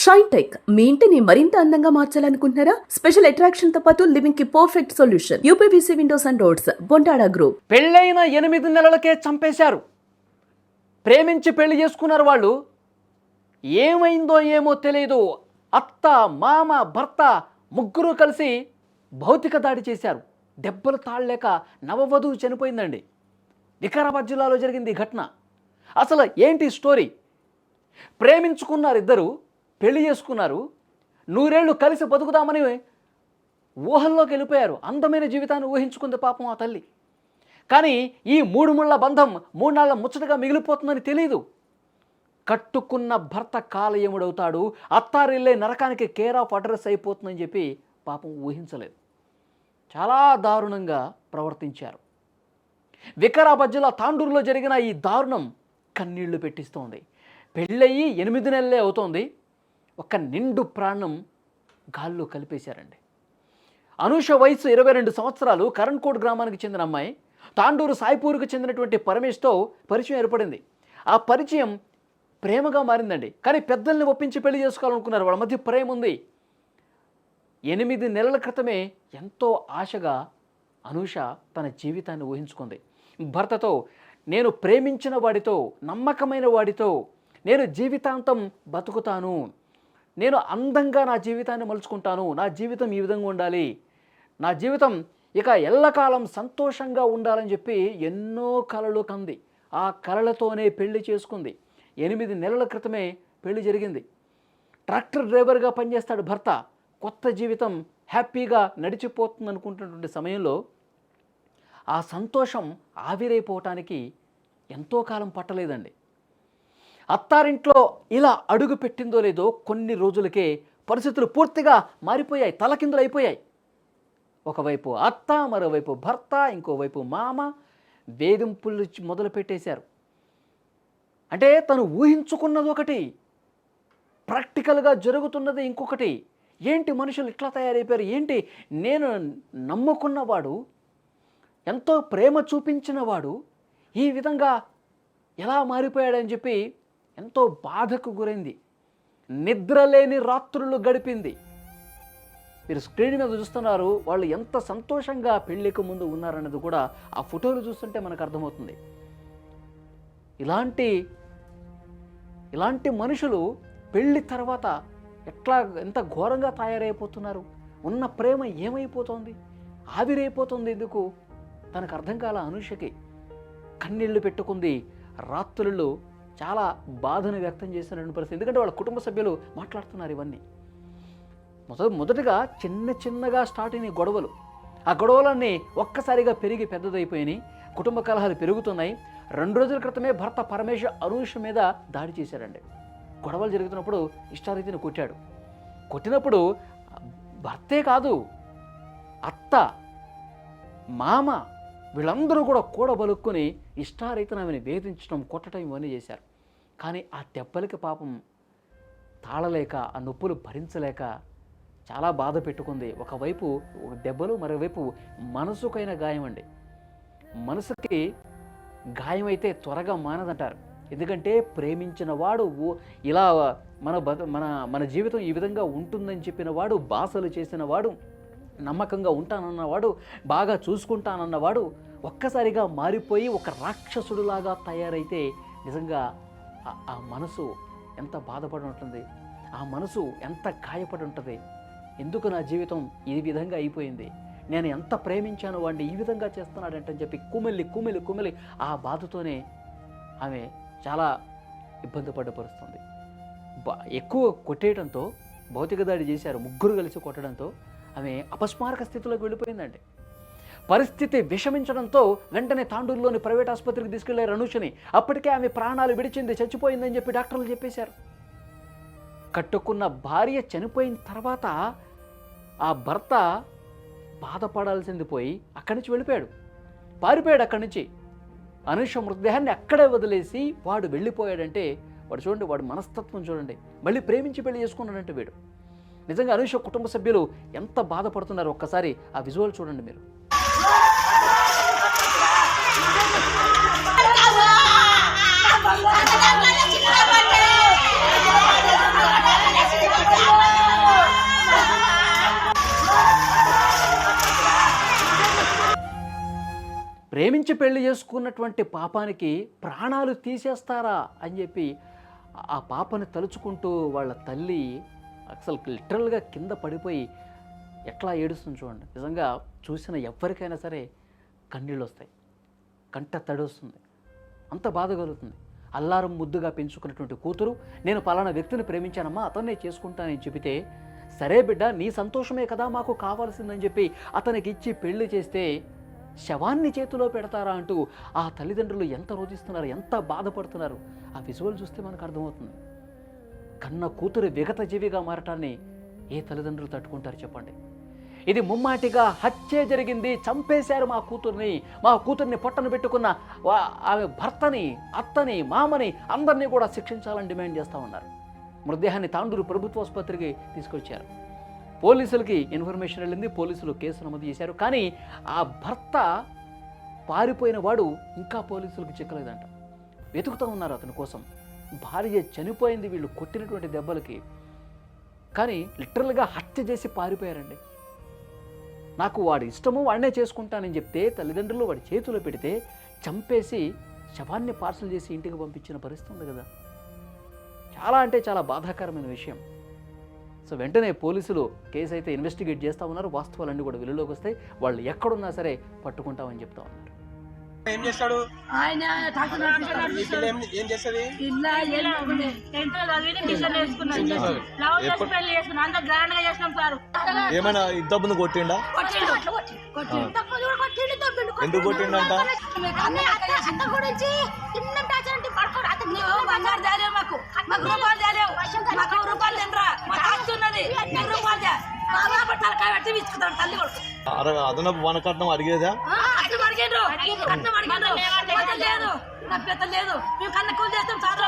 Shine tech మీ ఇంటిని మరింత అందంగా మార్చాలనుకుంటున్నారా? స్పెషల్ అట్రాక్షన్ తో పాటు లివింగ్ కి perfect solution. UPVC windows and doors, Bontada group. పెళ్ళైన 8 నెలలకే చంపేశారు. ప్రేమించి పెళ్లి చేసుకున్నారు వాళ్ళు. ఏమైందో ఏమో తెలియదు. అత్త, మామ, భర్త ముగ్గురు కలిసి భౌతిక దాడి చేశారు. దెబ్బలు తాళలేక నవవధువు చనిపోయిందండి. వికారాబాద్ జిల్లాలో జరిగింది ఈ ఘటన. అసలు ఏంటి స్టోరీ? ప్రేమించుకున్నారు ఇద్దరు, పెళ్లి చేసుకున్నారు, 100 ఏళ్ళు కలిసి బతుకుదామని ఊహల్లోకి వెళ్ళిపోయారు. అందమైన జీవితాన్ని ఊహించుకుంది పాపం ఆ తల్లి. కానీ ఈ 3 ముళ్ళ బంధం 3 నాళ్ళ ముచ్చటగా మిగిలిపోతుందని తెలియదు. కట్టుకున్న భర్త కాలయముడవుతాడు, అత్తారిల్లే నరకానికి కేర్ ఆఫ్ అడ్రస్ అయిపోతుందని చెప్పి పాపం ఊహించలేదు. చాలా దారుణంగా ప్రవర్తించారు. వికారాబాద్ జిల్లా తాండూరులో జరిగిన ఈ దారుణం కన్నీళ్లు పెట్టిస్తోంది. పెళ్ళయి 8 నెలలే అవుతోంది. ఒక నిండు ప్రాణం గాల్లో కలిపేశారండి. అనూష వయసు 22 సంవత్సరాలు. కరణ్కోట్ గ్రామానికి చెందిన అమ్మాయి. తాండూరు సాయిపూర్కు చెందినటువంటి పరమేష్తో పరిచయం ఏర్పడింది. ఆ పరిచయం ప్రేమగా మారిందండి. కానీ పెద్దల్ని ఒప్పించి పెళ్లి చేసుకోవాలనుకున్నారు. వాళ్ళ మధ్య ప్రేమ ఉంది. 8 నెలల క్రితమే ఎంతో ఆశగా అనూష తన జీవితాన్ని ఊహించుకుంది. భర్తతో, నేను ప్రేమించిన వాడితో, నమ్మకమైన వాడితో నేను జీవితాంతం బతుకుతాను, నేను అందంగా నా జీవితాన్ని మలుచుకుంటాను, నా జీవితం ఈ విధంగా ఉండాలి, నా జీవితం ఇక ఎల్లకాలం సంతోషంగా ఉండాలని చెప్పి ఎన్నో కలలు కంది. ఆ కలలతోనే పెళ్లి చేసుకుంది. 8 నెలల క్రితమే పెళ్లి జరిగింది. ట్రాక్టర్ డ్రైవర్గా పనిచేస్తాడు భర్త. కొత్త జీవితం హ్యాపీగా నడిచిపోతుంది అనుకుంటున్నటువంటి సమయంలో ఆ సంతోషం ఆవిరైపోవటానికి ఎంతో కాలం పట్టలేదండి. అత్తారింట్లో ఇలా అడుగు పెట్టిందో లేదో కొన్ని రోజులకే పరిస్థితులు పూర్తిగా మారిపోయాయి, తలకిందులు అయిపోయాయి. ఒకవైపు అత్త, మరోవైపు భర్త, ఇంకోవైపు మామ వేధింపులు మొదలు పెట్టేశారు. అంటే తను ఊహించుకున్నది ఒకటి, ప్రాక్టికల్గా జరుగుతున్నది ఇంకొకటి. ఏంటి మనుషులు ఇట్లా తయారైపోయారు? ఏంటి, నేను నమ్ముకున్నవాడు, ఎంతో ప్రేమ చూపించినవాడు ఈ విధంగా ఎలా మారిపోయాడని చెప్పి ఎంతో బాధకు గురైంది. నిద్రలేని రాత్రులు గడిపింది. మీరు స్క్రీన్ మీద చూస్తున్నారు, వాళ్ళు ఎంత సంతోషంగా పెళ్లికి ముందు ఉన్నారన్నది కూడా ఆ ఫోటోలు చూస్తుంటే మనకు అర్థమవుతుంది. ఇలాంటి మనుషులు పెళ్లి తర్వాత ఎంత ఘోరంగా తయారైపోతున్నారు. ఉన్న ప్రేమ ఏమైపోతుంది, ఆవిరైపోతుంది. ఎందుకు తనకు అర్థం కాల. అనూషకి కన్నీళ్లు పెట్టుకుంది. రాత్రులు చాలా బాధను వ్యక్తం చేసినటువంటి పరిస్థితి. ఎందుకంటే వాళ్ళ కుటుంబ సభ్యులు మాట్లాడుతున్నారు ఇవన్నీ. మొదటగా చిన్నగా స్టార్ట్ అయిన గొడవలు. ఆ గొడవలన్నీ ఒక్కసారిగా పెరిగి పెద్దదైపోయినాయి. కుటుంబ కలహాలు పెరుగుతున్నాయి. 2 రోజుల క్రితమే భర్త పరమేశ్ అనూష మీద దాడి చేశాడండి. గొడవలు జరుగుతున్నప్పుడు ఇష్టారీతిని కొట్టాడు. కొట్టినప్పుడు భర్తే కాదు, అత్త, మామ వీళ్ళందరూ కూడా కూడబలుక్కుని ఇష్టారీతిని ఆమెను వేధించడం, కొట్టడం ఇవన్నీ చేశారు. కానీ ఆ దెబ్బలకి పాపం తాళలేక, ఆ నొప్పులు భరించలేక చాలా బాధ పెట్టుకుంది. ఒకవైపు దెబ్బలు, మరోవైపు మనసుకైన గాయం అండి. మనసుకి గాయమైతే త్వరగా మానదంటారు. ఎందుకంటే ప్రేమించిన వాడు ఇలా మన జీవితం ఈ విధంగా ఉంటుందని చెప్పిన వాడు, బాసలు చేసిన వాడు, నమ్మకంగా ఉంటానన్నవాడు, బాగా చూసుకుంటానన్నవాడు ఒక్కసారిగా మారిపోయి ఒక రాక్షసుడులాగా తయారైతే నిజంగా ఆ మనసు ఎంత బాధపడి ఉంటుంది, ఆ మనసు ఎంత గాయపడి ఉంటుంది. ఎందుకు నా జీవితం ఈ విధంగా అయిపోయింది, నేను ఎంత ప్రేమించాను వాడిని ఈ విధంగా చేస్తున్నాడంటని చెప్పి కుమిలి ఆ బాధతోనే ఆమె చాలా ఇబ్బంది పడపరుస్తుంది. ఎక్కువ కొట్టేయడంతో, భౌతిక దాడి చేశారు, ముగ్గురు కలిసి కొట్టడంతో ఆమె అపస్మారక స్థితిలోకి వెళ్ళిపోయిందండి. పరిస్థితి విషమించడంతో వెంటనే తాండూరులోని ప్రైవేట్ ఆసుపత్రికి తీసుకెళ్లారు అనూషని. అప్పటికే ఆమె ప్రాణాలు విడిచింది, చచ్చిపోయిందని చెప్పి డాక్టర్లు చెప్పేశారు. కట్టుకున్న భార్య చనిపోయిన తర్వాత ఆ భర్త బాధపడాల్సింది పోయి అక్కడి నుంచి వెళ్ళిపోయాడు, పారిపోయాడు అక్కడి నుంచి. అనూష మృతదేహాన్ని అక్కడే వదిలేసి వాడు వెళ్ళిపోయాడంటే వాడు చూడండి, వాడు మనస్తత్వం చూడండి. మళ్ళీ ప్రేమించి పెళ్లి చేసుకున్నాడంటే వీడు. నిజంగా అనూష కుటుంబ సభ్యులు ఎంత బాధపడుతున్నారు ఒక్కసారి ఆ విజువల్ చూడండి మీరు. ప్రేమించి పెళ్లి చేసుకున్నటువంటి పాపానికి ప్రాణాలు తీసేస్తారా అని చెప్పి ఆ పాపని తలుచుకుంటూ వాళ్ళ తల్లి అసలు లిటరల్గా కింద పడిపోయి ఎట్లా ఏడుస్తుంది చూడండి. నిజంగా చూసిన ఎవరికైనా సరే కన్నీళ్ళు వస్తాయి, కంట తడి వస్తుంది, అంత బాధ కలుగుతుంది. అల్లారం ముద్దుగా పెంచుకున్నటువంటి కూతురు నేను పలానా వ్యక్తిని ప్రేమించానమ్మా, అతన్నే చేసుకుంటానని చెబితే, సరే బిడ్డ నీ సంతోషమే కదా మాకు కావాల్సిందని చెప్పి అతనికి ఇచ్చి పెళ్లి చేస్తే శవాన్ని చేతిలో పెడతారా అంటూ ఆ తల్లిదండ్రులు ఎంత రోధిస్తున్నారు, ఎంత బాధపడుతున్నారు. ఆ విజువల్ చూస్తే మనకు అర్థమవుతుంది. కన్న కూతురు విగత జీవిగా మారటాన్ని ఏ తల్లిదండ్రులు తట్టుకుంటారు చెప్పండి. ఇది ముమ్మాటిగా హత్యే జరిగింది, చంపేశారు మా కూతుర్ని పొట్టను పెట్టుకున్న ఆమె భర్తని, అత్తని, మామని అందరినీ కూడా శిక్షించాలని డిమాండ్ చేస్తూ ఉన్నారు. మృతదేహాన్ని తాండూరు ప్రభుత్వ ఆసుపత్రికి తీసుకొచ్చారు. పోలీసులకి ఇన్ఫర్మేషన్ వెళ్ళింది, పోలీసులు కేసు నమోదు చేశారు. కానీ ఆ భర్త పారిపోయిన వాడు ఇంకా పోలీసులకు చిక్కలేదంట. వెతుకుతూ ఉన్నారు అతని కోసం. భార్య చనిపోయింది వీళ్ళు కొట్టినటువంటి దెబ్బలకి, కానీ లిటరల్గా హత్య చేసి పారిపోయారండి. నాకు వాడి ఇష్టము వాడినే చేసుకుంటానని చెప్తే తల్లిదండ్రులు వాడి చేతిలో పెడితే చంపేసి శవాన్ని పార్సల్ చేసి ఇంటికి పంపించిన పరిస్థితి ఉంది కదా. చాలా అంటే చాలా బాధాకరమైన విషయం. సో వెంటనే పోలీసులు కేసు అయితే ఇన్వెస్టిగేట్ చేస్తూ ఉన్నారు. వాస్తవాలన్నీ కూడా వెలుగులోకి వస్తాయి. వాళ్ళు ఎక్కడున్నా సరే పట్టుకుంటామని చెప్తా ఉన్నారు. ఏం చేస్తాడు ఆయన డాక్టర్ నడిపిస్తాడు. ఈ పిల్ల ఏం చేస్తుంది? పిల్ల టెన్త్ చదివి మిషన్ నేర్చుకున్నాడు. లవ్ చేసి పెళ్లి చేసుకున్నాం. అంత గ్రాండ్ గా చేసినాం సార్. ఏమైనా ఇంత ముందు కొట్టిండా? ఎందుకు కొట్టిండంట? అదనపు వనకట్నం అడిగేదా? లేదు, మేము కన్న కూలి చేస్తాం సార్.